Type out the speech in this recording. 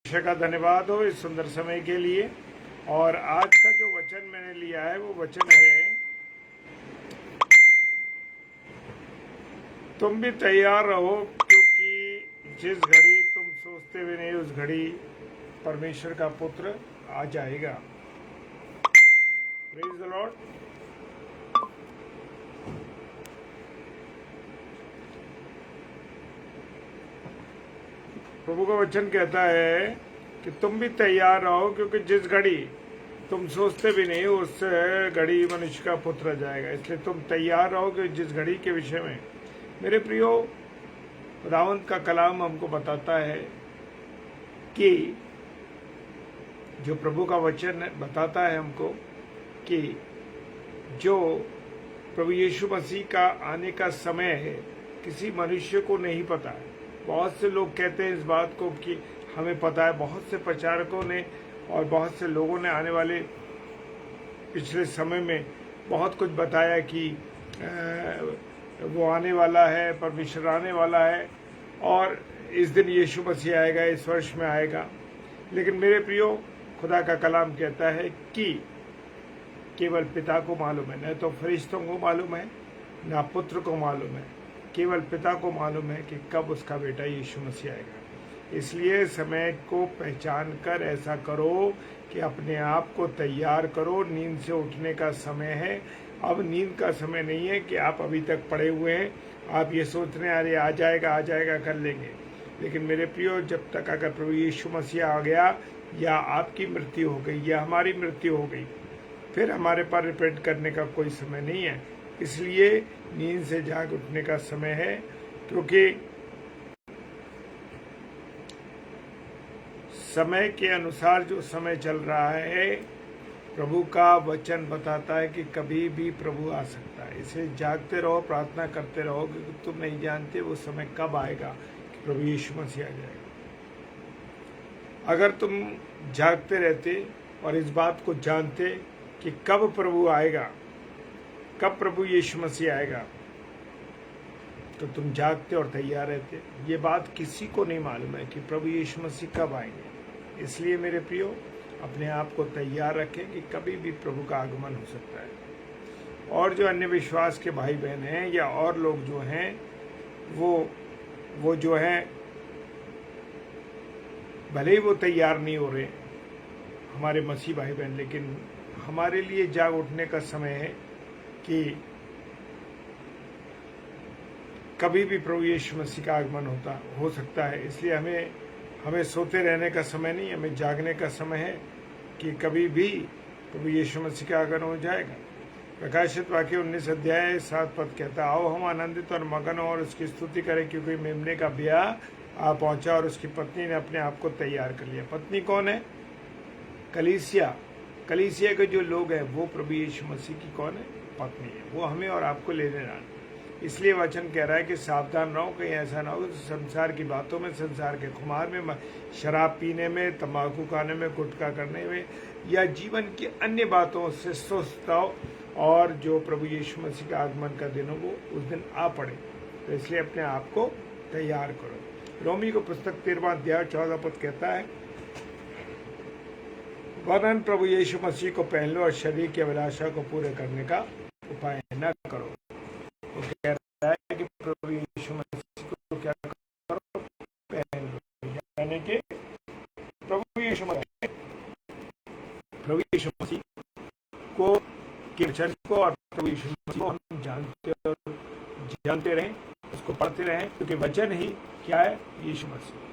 परमेश्वर का धन्यवाद हो इस सुंदर समय के लिए। और आज का जो वचन मैंने लिया है वो वचन है, तुम भी तैयार रहो क्योंकि जिस घड़ी तुम सोचते भी नहीं उस घड़ी परमेश्वर का पुत्र आ जाएगा। Praise the Lord. प्रभु का वचन कहता है कि तुम भी तैयार रहो क्योंकि जिस घड़ी तुम सोचते भी नहीं उस घड़ी मनुष्य का पुत्र आ जाएगा। इसलिए तुम तैयार रहो कि जिस घड़ी के विषय में मेरे प्रियो खुदावंत का कलाम हमको बताता है कि जो प्रभु का वचन बताता है हमको कि जो प्रभु यीशु मसीह का आने का समय है किसी मनुष्य को नहीं पता है। बहुत से लोग कहते हैं इस बात को कि हमें पता है। बहुत से प्रचारकों ने और बहुत से लोगों ने आने वाले पिछले समय में बहुत कुछ बताया कि वो आने वाला है, परमेश्वर आने वाला है और इस दिन यीशु मसीह आएगा, इस वर्ष में आएगा। लेकिन मेरे प्रियो खुदा का कलाम कहता है कि केवल पिता को मालूम है, न तो फरिश्तों को मालूम है न पुत्र को मालूम है, केवल पिता को मालूम है कि कब उसका बेटा यीशु मसीह आएगा। इसलिए समय को पहचान कर ऐसा करो कि अपने आप को तैयार करो। नींद से उठने का समय है। अब नींद का समय नहीं है कि आप अभी तक पड़े हुए हैं, आप ये सोच रहे हैं अरे आ जाएगा कर लेंगे। लेकिन मेरे प्रियो, जब तक अगर प्रभु यीशु मसीह आ गया या आपकी मृत्यु हो गई या हमारी मृत्यु हो गई, फिर हमारे पास रिपेंट करने का कोई समय नहीं है। इसलिए नींद से जाग उठने का समय है, क्योंकि समय के अनुसार जो समय चल रहा है प्रभु का वचन बताता है कि कभी भी प्रभु आ सकता है। इसे जागते रहो, प्रार्थना करते रहो, क्योंकि तुम नहीं जानते वो समय कब आएगा कि प्रभु यीशु मसीह आ जाएगा। अगर तुम जागते रहते और इस बात को जानते कि कब प्रभु आएगा, कब प्रभु यीशु मसीह आएगा, तो तुम जागते और तैयार रहते। ये बात किसी को नहीं मालूम है कि प्रभु यीशु मसीह कब आएंगे। इसलिए मेरे प्रियो, अपने आप को तैयार रखें कि कभी भी प्रभु का आगमन हो सकता है। और जो अन्य विश्वास के भाई बहन हैं या और लोग जो हैं वो जो हैं भले ही वो तैयार नहीं हो रहे हमारे मसीह भाई बहन, लेकिन हमारे लिए जाग उठने का समय है कि कभी भी प्रभु यीशु मसीह का आगमन हो सकता है। इसलिए हमें सोते रहने का समय नहीं, हमें जागने का समय है कि कभी भी प्रभु यीशु मसीह का आगमन हो जाएगा। प्रकाशित वाक्य 19 अध्याय 7 पद कहता है, आओ हम आनंदित और मगन और उसकी स्तुति करें क्योंकि मेमने का ब्याह आ पहुंचा और उसकी पत्नी ने अपने आप को तैयार कर लिया। पत्नी कौन है? कलीसिया के जो लोग हैं वो प्रभु यीशु मसीह की कौन है? पत्नी है। वो हमें और आपको लेने आना। इसलिए वचन कह रहा है कि सावधान रहो, कहीं ऐसा ना हो तो संसार की बातों में, संसार के खुमार में, शराब पीने में, तंबाकू खाने में, गुटखा करने में या जीवन की अन्य बातों से सुस्त हो और जो प्रभु यीशु मसीह का आगमन का दिन हो वो उस दिन आ पड़े। तो इसलिए अपने आप को तैयार करो। रोमी को पुस्तक 13वां अध्याय 14 पद कहता है, वरन प्रभु यीशु मसीह को पहन लो और शरीर की अभिलाषा को पूरे करने का उपाय न करो। वो कह रहा है कि प्रभु यीशु मसीह को क्या करो? पहन लो। यानी कि प्रभु यीशु मसीह को के वचन को और प्रभु यीशु मसीह को हम जानते रहें, उसको पढ़ते रहें, क्योंकि वचन ही क्या है? यीशु मसीह।